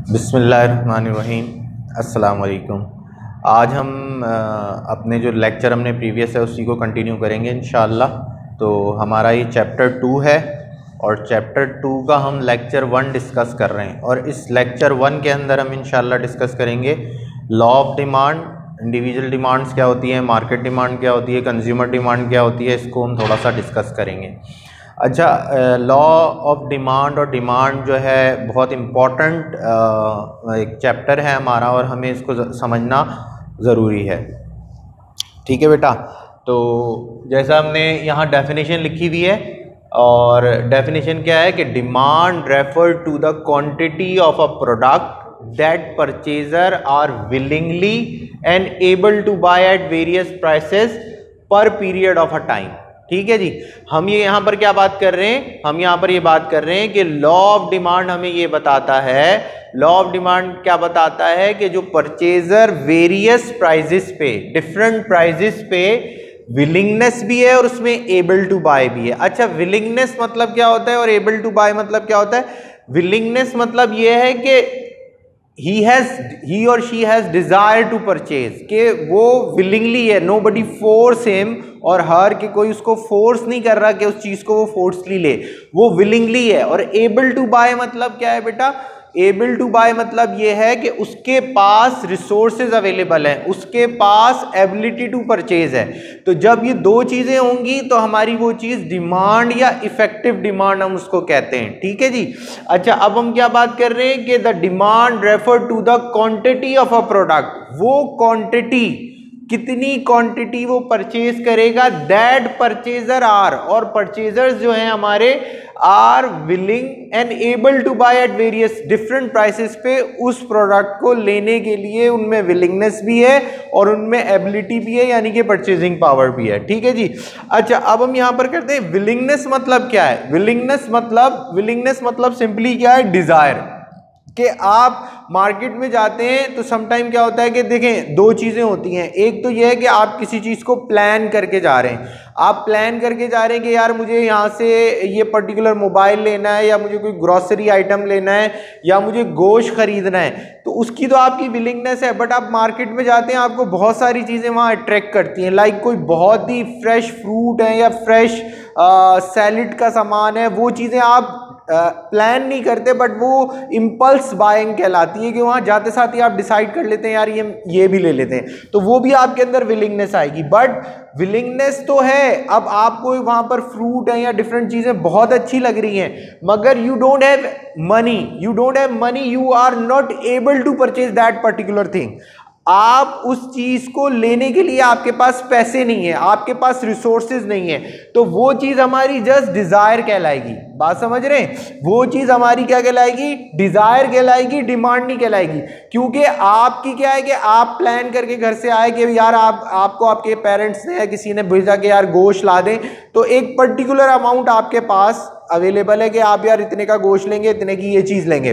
बिस्मिल्लाहिर्रहमानिर्रहीम। अस्सलाम वालेकुम। आज हम अपने जो लेक्चर हमने प्रीवियस है उसी को कंटिन्यू करेंगे इंशाअल्लाह। तो हमारा ये चैप्टर 2 है और चैप्टर 2 का हम लेक्चर 1 डिस्कस कर रहे हैं और इस लेक्चर 1 के अंदर हम इंशाअल्लाह डिस्कस करेंगे law of demand, individual demands क्या होती है, मार्केट डिमांड क्या होती है, कंज्यूमर डिमांड क्या होती है, इसको हम थोड़ा सा डिस्कस करेंगे। अच्छा, लॉ ऑफ डिमांड और डिमांड जो है बहुत इम्पॉर्टेंट एक चैप्टर है हमारा और हमें इसको समझना ज़रूरी है। ठीक है बेटा, तो जैसा हमने यहाँ डेफिनेशन लिखी हुई है और डेफिनेशन क्या है कि demand refer to the quantity of a product that purchaser are willingly and able to buy at various prices per period of a time. ठीक है जी, हम ये यहाँ पर क्या बात कर रहे हैं, हम यहाँ पर ये बात कर रहे हैं कि लॉ ऑफ डिमांड हमें ये बताता है, लॉ ऑफ डिमांड क्या बताता है कि जो परचेजर वेरियस प्राइजेस पे, डिफरेंट प्राइजेस पे विलिंगनेस भी है और उसमें एबल टू बाय भी है। अच्छा, विलिंगनेस मतलब क्या होता है और एबल टू बाय मतलब क्या होता है? विलिंगनेस मतलब ये है कि he or she has desire to purchase, कि वो willingly है, nobody force him और हर कि कोई उसको फोर्स नहीं कर रहा कि उस चीज को वो फोर्सली ले, वो willingly है। और able to buy मतलब क्या है बेटा? एबल टू बाय मतलब ये है कि उसके पास रिसोर्सेज अवेलेबल हैं, उसके पास एबिलिटी टू परचेज है। तो जब ये दो चीजें होंगी तो हमारी वो चीज डिमांड या इफेक्टिव डिमांड हम उसको कहते हैं। ठीक है जी। अच्छा, अब हम क्या बात कर रहे हैं कि the demand refer to the quantity of a product, वो क्वांटिटी, कितनी क्वांटिटी वो परचेज करेगा, दैट परचेजर आर, और परचेजर्स जो हैं हमारे are willing and able to buy at various different prices पे उस प्रोडक्ट को लेने के लिए उनमें विलिंगनेस भी है और उनमें एबिलिटी भी है, यानी कि परचेजिंग पावर भी है। ठीक है जी। अच्छा, अब हम यहां पर करते हैं विलिंगनेस मतलब क्या है। विलिंगनेस मतलब सिंपली क्या है? डिजायर। कि आप मार्केट में जाते हैं तो समटाइम क्या होता है कि देखें, दो चीज़ें होती हैं। एक तो यह है कि आप किसी चीज़ को प्लान करके जा रहे हैं, आप प्लान करके जा रहे हैं कि यार मुझे यहाँ से ये पर्टिकुलर मोबाइल लेना है, या मुझे कोई ग्रॉसरी आइटम लेना है, या मुझे गोश्त खरीदना है, तो उसकी तो आपकी विलिंगनेस है। बट आप मार्केट में जाते हैं, आपको बहुत सारी चीज़ें वहाँ अट्रैक्ट करती हैं, लाइक कोई बहुत ही फ्रेश फ्रूट है या फ्रेश सैलिड का सामान है, वो चीज़ें आप प्लान नहीं करते, बट वो इम्पल्स बाइंग कहलाती है कि वहां जाते साथ ही आप डिसाइड कर लेते हैं यार ये भी ले लेते हैं, तो वो भी आपके अंदर विलिंगनेस आएगी। बट विलिंगनेस तो है, अब आपको वहां पर फ्रूट है या डिफरेंट चीजें बहुत अच्छी लग रही हैं, मगर you don't have money, you are not able to purchase that particular thing. आप उस चीज को लेने के लिए आपके पास पैसे नहीं है, आपके पास रिसोर्सेज नहीं है, तो वो चीज हमारी जस्ट डिजायर कहलाएगी। बात समझ रहे हैं? वो चीज हमारी क्या कहलाएगी? डिजायर कहलाएगी, डिमांड नहीं कहलाएगी। क्योंकि आपकी क्या है कि आप प्लान करके घर से आए कि यार आपको आपके पेरेंट्स ने या किसी ने भेजा कि यार गोश्त ला दें, तो एक पर्टिकुलर अमाउंट आपके पास अवेलेबल है कि आप यार इतने का गोश्त लेंगे, इतने की ये चीज लेंगे।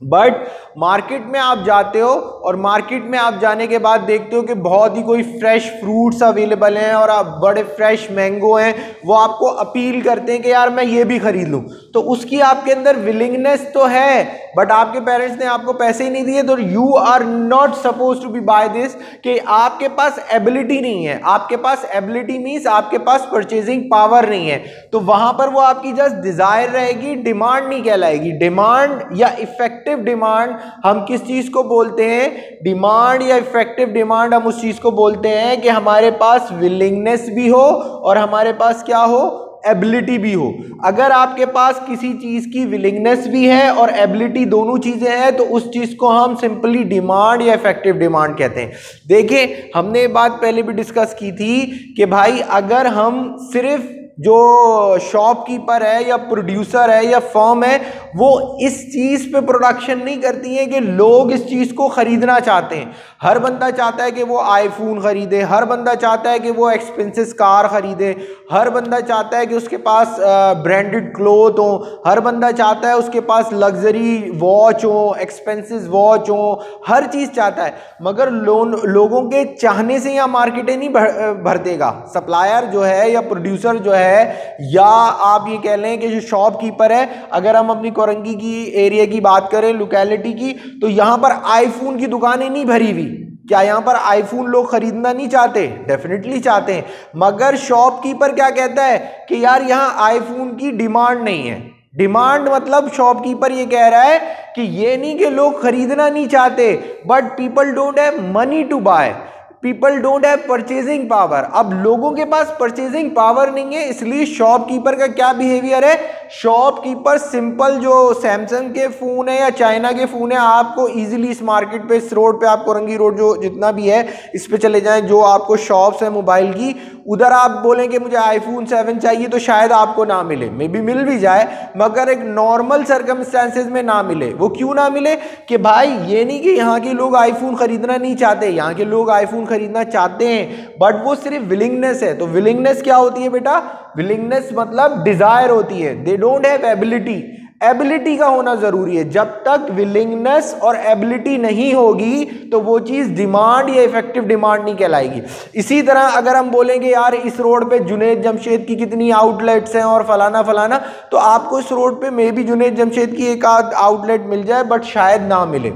बट मार्केट में आप जाते हो और मार्केट में आप जाने के बाद देखते हो कि बहुत ही कोई फ्रेश फ्रूट्स अवेलेबल हैं और आप बड़े फ्रेश मैंगो हैं, वो आपको अपील करते हैं कि यार मैं ये भी खरीद लूं, तो उसकी आपके अंदर विलिंगनेस तो है, बट आपके पेरेंट्स ने आपको पैसे ही नहीं दिए, तो you are not suppose to be buy this, कि आपके पास एबिलिटी नहीं है। आपके पास एबिलिटी मीन्स आपके पास परचेजिंग पावर नहीं है, तो वहां पर वो आपकी जस्ट डिजायर रहेगी, डिमांड नहीं कहलाएगी। डिमांड या इफेक्टिव डिमांड हम किस चीज को बोलते हैं? डिमांड या इफेक्टिव डिमांड हम उस चीज को बोलते हैं कि हमारे पास विलिंगनेस भी हो और हमारे पास क्या हो? एबिलिटी भी हो। अगर आपके पास किसी चीज की विलिंगनेस भी है और एबिलिटी, दोनों चीजें हैं, तो उस चीज को हम सिंपली डिमांड या इफेक्टिव डिमांड कहते हैं। देखिए, हमने ये बात पहले भी डिस्कस की थी कि भाई अगर हम सिर्फ जो शॉपकीपर है या प्रोड्यूसर है या फर्म है, वो इस चीज पे प्रोडक्शन नहीं करती है कि लोग इस चीज को खरीदना चाहते हैं। हर बंदा चाहता है कि वो आईफोन खरीदे, हर बंदा चाहता है कि वो एक्सपेंसिव कार खरीदे, हर बंदा चाहता है कि उसके पास ब्रांडेड क्लोथ हो, हर बंदा चाहता है उसके पास लग्जरी वॉच हो, एक्सपेंसिव वॉच हो, हर चीज चाहता है। मगर लोगों के चाहने से यहाँ मार्केटें नहीं भर देगा। सप्लायर जो है या प्रोड्यूसर जो है है, या आप ये कह लें कि जो शॉपकीपर है, अगर हम अपनी कोरंगी की एरिया की बात करें, लोकेलिटी की, तो यहाँ पर आईफोन की दुकानें नहीं भरी हुई। क्या यहाँ पर आईफोन लोग खरीदना नहीं चाहते? डेफिनेटली चाहते हैं, मगर शॉपकीपर क्या कहता है कि यार यहाँ आईफोन की डिमांड नहीं है। डिमांड मतलब शॉपकीपर ये कह रहा है कि ये नहीं कि लोग खरीदना नहीं चाहते, but people don't have money to buy, people don't have purchasing power. अब लोगों के पास परचेजिंग पावर नहीं है, इसलिए शॉपकीपर का क्या बिहेवियर है, शॉपकीपर सिंपल जो सैमसंग के फोन है या चाइना के फोन है, आपको इजीली इस मार्केट पे, इस रोड पे, आप कोरंगी रोड जो जितना भी है इस पे चले जाएं, जो आपको शॉप्स है मोबाइल की, उधर आप बोलें कि मुझे आईफोन 7 चाहिए तो शायद आपको ना मिले, मे बी मिल भी जाए, मगर एक नॉर्मल सर्कमस्टेंसेज में ना मिले। वो क्यों ना मिले कि भाई ये नहीं कि यहाँ के लोग आईफोन खरीदना नहीं चाहते, यहाँ के लोग आईफोन खरीदना चाहते हैं, बट वो सिर्फ विलिंगनेस है। तो विलिंगनेस क्या होती है बेटा? विलिंगनेस मतलब डिजायर होती है, they don't have ability. Ability का होना जरूरी है। जब तक विलिंगनेस और एबिलिटी नहीं होगी तो वो चीज डिमांड या इफेक्टिव डिमांड नहीं कहलाएगी। इसी तरह अगर हम बोलेंगे यार इस रोड पे जुनैद जमशेद की कितनी आउटलेट्स हैं और फलाना फलाना, तो आपको इस रोड पे मे भी जुनैद जमशेद की एक आध आउटलेट मिल जाए, बट शायद ना मिले।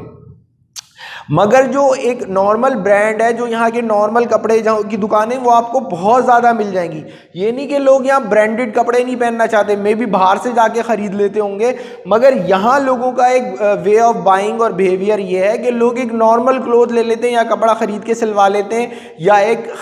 मगर जो एक नॉर्मल ब्रांड है, जो यहाँ के नॉर्मल कपड़े की दुकानें, वो आपको बहुत ज़्यादा मिल जाएंगी। ये नहीं कि लोग यहाँ ब्रांडेड कपड़े नहीं पहनना चाहते, मे बी बाहर से जाके ख़रीद लेते होंगे, मगर यहाँ लोगों का एक वे ऑफ बाइंग और बिहेवियर ये है कि लोग एक नॉर्मल क्लोथ ले लेते हैं या कपड़ा ख़रीद के सिलवा लेते हैं, या एक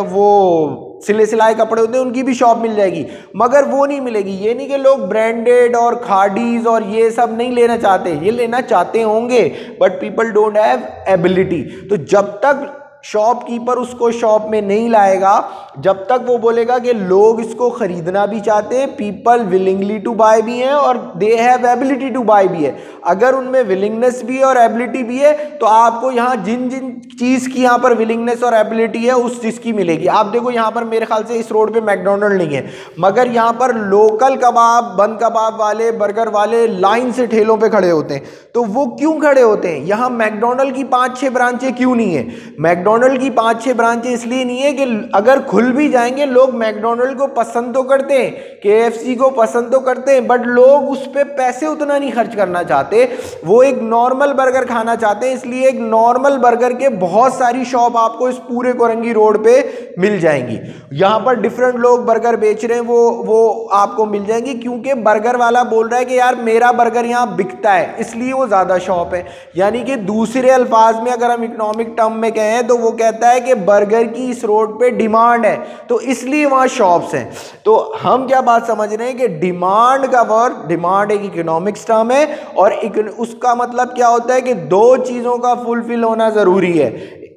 वो सिले सिलाए कपड़े होते हैं उनकी भी शॉप मिल जाएगी, मगर वो नहीं मिलेगी। ये नहीं कि लोग ब्रांडेड और खाडीज और ये सब नहीं लेना चाहते, ये लेना चाहते होंगे, but people don't have ability. तो जब तक शॉपकीपर उसको शॉप में नहीं लाएगा, जब तक वो बोलेगा कि लोग इसको खरीदना भी चाहते हैं, पीपल विलिंगली टू बाय भी हैं और they have ability to buy भी है, अगर उनमें विलिंगनेस भी है और एबिलिटी भी है, तो आपको यहाँ जिन जिन चीज़ की यहाँ पर विलिंगनेस और एबिलिटी है उस चीज़ की मिलेगी। आप देखो यहाँ पर मेरे ख्याल से इस रोड पे मैकडोनल्ड नहीं है, मगर यहाँ पर लोकल कबाब, बंद कबाब वाले, बर्गर वाले लाइन से ठेलों पे खड़े होते हैं। तो वो क्यों खड़े होते हैं? यहाँ मैकडोनल्ड की 5-6 ब्रांचें क्यों नहीं है? मैकडोनल्ड की 5-6 ब्रांचें इसलिए नहीं है कि अगर खुल भी जाएंगे, लोग मैकडोनल्ड को पसंद तो करते हैं, KFC को पसंद तो करते हैं, बट लोग उस पर पैसे उतना नहीं खर्च करना चाहते, वो एक नॉर्मल बर्गर खाना चाहते हैं। इसलिए एक नॉर्मल बर्गर के बहुत सारी शॉप आपको इस पूरे कोरंगी रोड पे मिल जाएंगी। यहाँ पर डिफरेंट लोग बर्गर बेच रहे हैं, वो आपको मिल जाएंगी, क्योंकि बर्गर वाला बोल रहा है कि यार मेरा बर्गर यहाँ बिकता है, इसलिए वो ज़्यादा शॉप है। यानी कि दूसरे अल्फाज में अगर हम इकोनॉमिक टर्म में कहें तो वो कहता है कि बर्गर की इस रोड पे डिमांड है, तो इसलिए वहाँ शॉप्स हैं। तो हम क्या बात समझ रहे हैं कि डिमांड का वर्ड, डिमांड एक इकोनॉमिक्स टर्म है, और उसका मतलब क्या होता है कि दो चीज़ों का फुलफिल होना ज़रूरी है।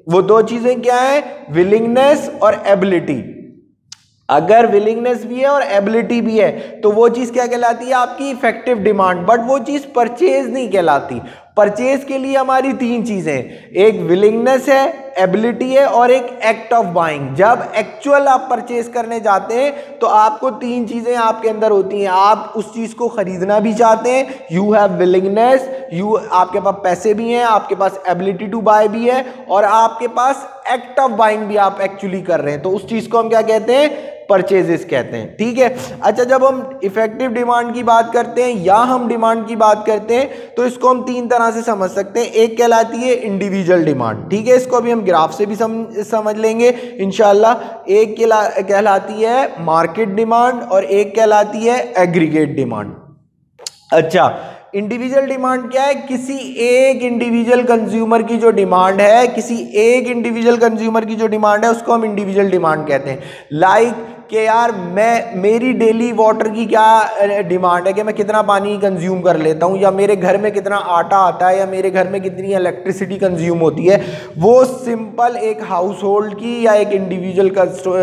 वो दो चीज़ें क्या है? विलिंगनेस और एबिलिटी। अगर विलिंगनेस भी है और एबिलिटी भी है तो वो चीज़ क्या कहलाती है? आपकी इफेक्टिव डिमांड। बट वो चीज़ परचेज नहीं कहलाती। परचेज के लिए हमारी 3 चीज़ें, एक विलिंगनेस है, एबिलिटी है, और एक एक्ट ऑफ बाइंग। जब एक्चुअल आप परचेज करने जाते हैं तो आपको 3 चीज़ें आपके अंदर होती हैं। आप उस चीज़ को खरीदना भी चाहते हैं, यू हैव विलिंगनेस, आपके पास पैसे भी हैं, आपके पास एबिलिटी टू बाय भी है, और आपके पास एक्ट ऑफ बाइंग भी आप एक्चुअली कर रहे हैं। तो उस चीज़ को हम क्या कहते हैं? परचेजेस कहते हैं। ठीक है। अच्छा, जब हम इफेक्टिव डिमांड की बात करते हैं या हम डिमांड की बात करते हैं तो इसको हम 3 तरह से समझ सकते हैं। एक कहलाती है इंडिविजुअल डिमांड, ठीक है, इसको अभी हम ग्राफ से भी समझ लेंगे इंशाल्लाह। एक कहलाती है मार्केट डिमांड और एक कहलाती है एग्रीगेट डिमांड। अच्छा, इंडिविजुअल डिमांड क्या है? किसी एक इंडिविजुअल कंज्यूमर की जो डिमांड है, किसी एक इंडिविजुअल कंज्यूमर की जो डिमांड है उसको हम इंडिविजुअल डिमांड कहते हैं। लाइक कि यार मेरी डेली वाटर की क्या डिमांड है कि मैं कितना पानी कंज्यूम कर लेता हूँ, या मेरे घर में कितना आटा आता है, या मेरे घर में कितनी इलेक्ट्रिसिटी कंज्यूम होती है। वो सिंपल एक हाउस होल्ड की या एक इंडिविजुअल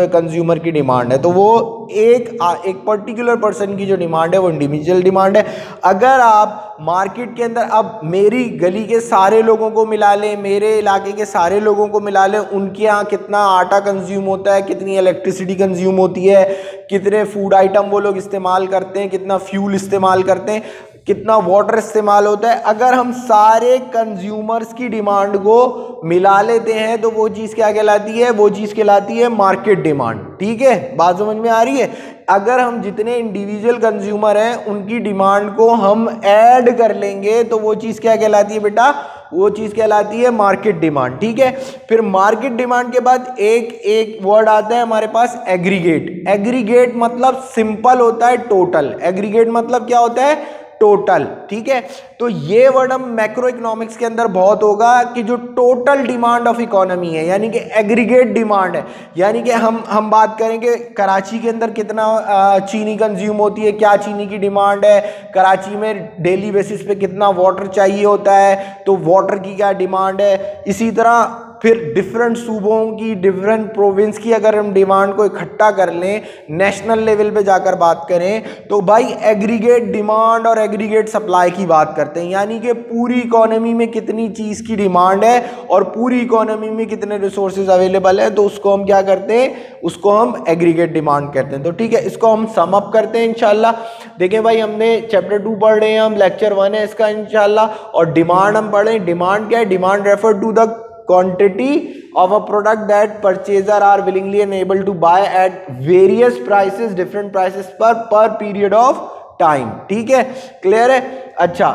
कंज्यूमर की डिमांड है। तो वो एक पर्टिकुलर पर्सन की जो डिमांड है वो इंडिविजुअल डिमांड है। अगर आप मार्केट के अंदर अब मेरी गली के सारे लोगों को मिला लें, मेरे इलाके के सारे लोगों को मिला लें, उनके यहाँ कितना आटा कंज्यूम होता है, कितनी इलेक्ट्रिसिटी कंज्यूम होती है, कितने फूड आइटम वो लोग इस्तेमाल करते हैं, कितना फ्यूल इस्तेमाल करते हैं, कितना वाटर इस्तेमाल होता है। अगर हम सारे कंज्यूमर्स की डिमांड को मिला लेते हैं तो वो चीज़ क्या कहलाती है, वो चीज़ कहलाती है मार्केट डिमांड। ठीक है, बात समझ में आ रही है। अगर हम जितने इंडिविजुअल कंज्यूमर हैं उनकी डिमांड को हम ऐड कर लेंगे तो वो चीज़ क्या कहलाती है बेटा, वो चीज़ कहलाती है मार्केट डिमांड। ठीक है, फिर मार्केट डिमांड के बाद एक वर्ड आता है हमारे पास एग्रीगेट। एग्रीगेट मतलब सिंपल होता है टोटल। एग्रीगेट मतलब क्या होता है, टोटल। ठीक है, तो ये वर्ड हम मैक्रो इकोनॉमिक्स के अंदर बहुत होगा कि जो टोटल डिमांड ऑफ इकोनॉमी है यानी कि एग्रीगेट डिमांड है। यानी कि हम बात करेंगे कराची के अंदर कितना चीनी कंज्यूम होती है, क्या चीनी की डिमांड है, कराची में डेली बेसिस पे कितना वाटर चाहिए होता है तो वाटर की क्या डिमांड है। इसी तरह फिर डिफरेंट सूबों की, डिफरेंट प्रोविंस की अगर हम डिमांड को इकट्ठा कर लें, नेशनल लेवल पे जाकर बात करें तो भाई एग्रीगेट डिमांड और एग्रीगेट सप्लाई की बात करते हैं। यानी कि पूरी इकोनॉमी में कितनी चीज़ की डिमांड है और पूरी इकोनॉमी में कितने रिसोर्सेज अवेलेबल है तो उसको हम क्या करते हैं, उसको हम एग्रीगेट डिमांड कहते हैं। तो ठीक है, इसको हम सम अप करते हैं इंशाल्लाह। देखें भाई, हमने चैप्टर 2 पढ़ रहे हैं, हम लेक्चर 1 है इसका इंशाल्लाह, और डिमांड हम पढ़ रहे हैं। डिमांड क्या है, demand refer to the quantity of a product that purchaser are willingly and able to buy at various prices, different prices per period of time। ठीक है, क्लियर है। अच्छा,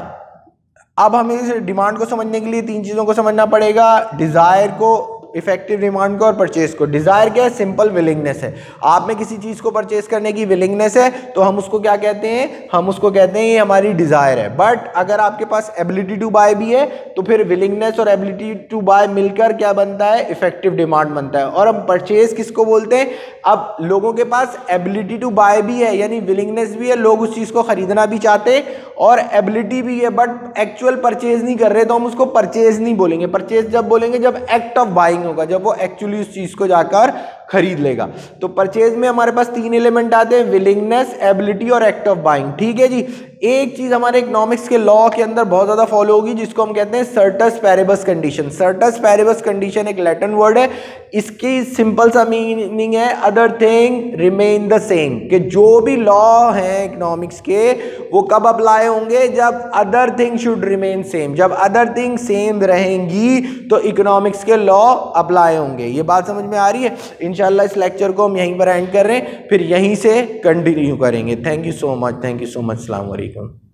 अब हमें इस डिमांड को समझने के लिए 3 चीज़ों को समझना पड़ेगा, डिज़ायर को, इफेक्टिव डिमांड को और परचेज को। डिज़ायर क्या है, सिंपल विलिंगनेस है। आप में किसी चीज़ को परचेज करने की विलिंगनेस है तो हम उसको क्या कहते हैं, हम उसको कहते हैं ये हमारी डिज़ायर है। बट अगर आपके पास एबिलिटी टू बाय भी है तो फिर विलिंगनेस और एबिलिटी टू बाय मिलकर क्या बनता है, इफेक्टिव डिमांड बनता है। और हम परचेज किसको बोलते हैं, अब लोगों के पास एबिलिटी टू बाय भी है यानी विलिंगनेस भी है, लोग उस चीज़ को खरीदना भी चाहते हैं और एबिलिटी भी है, बट एक्चुअल परचेज नहीं कर रहे तो हम उसको परचेज नहीं बोलेंगे। परचेज जब बोलेंगे जब एक्ट ऑफ बाइंग होगा, जब वो एक्चुअली उस चीज को जाकर खरीद लेगा। तो परचेज में हमारे पास 3 एलिमेंट आते हैं, विलिंगनेस, एबिलिटी और एक्ट ऑफ बाइंग। ठीक है जी, एक चीज हमारे इकोनॉमिक्स के लॉ के अंदर बहुत ज्यादा फॉलो होगी जिसको हम कहते हैं सर्टस पैरेबस कंडीशन। सर्टस पैरेबस कंडीशन एक लैटिन वर्ड है, इसकी सिंपल सा मीनिंग है other thing remain the same, कि जो भी लॉ हैं इकोनॉमिक्स के वो कब अप्लाई होंगे, जब other thing should remain same. जब अदर थिंग सेम रहेंगी तो इकोनॉमिक्स के लॉ अप्लाई होंगे। ये बात समझ में आ रही है। इंशाल्लाह इस लेक्चर को हम यहीं पर एंड कर रहे हैं, फिर यहीं से कंटिन्यू करेंगे। Thank you so much, thank you so much. अस्सलाम वालेकुम।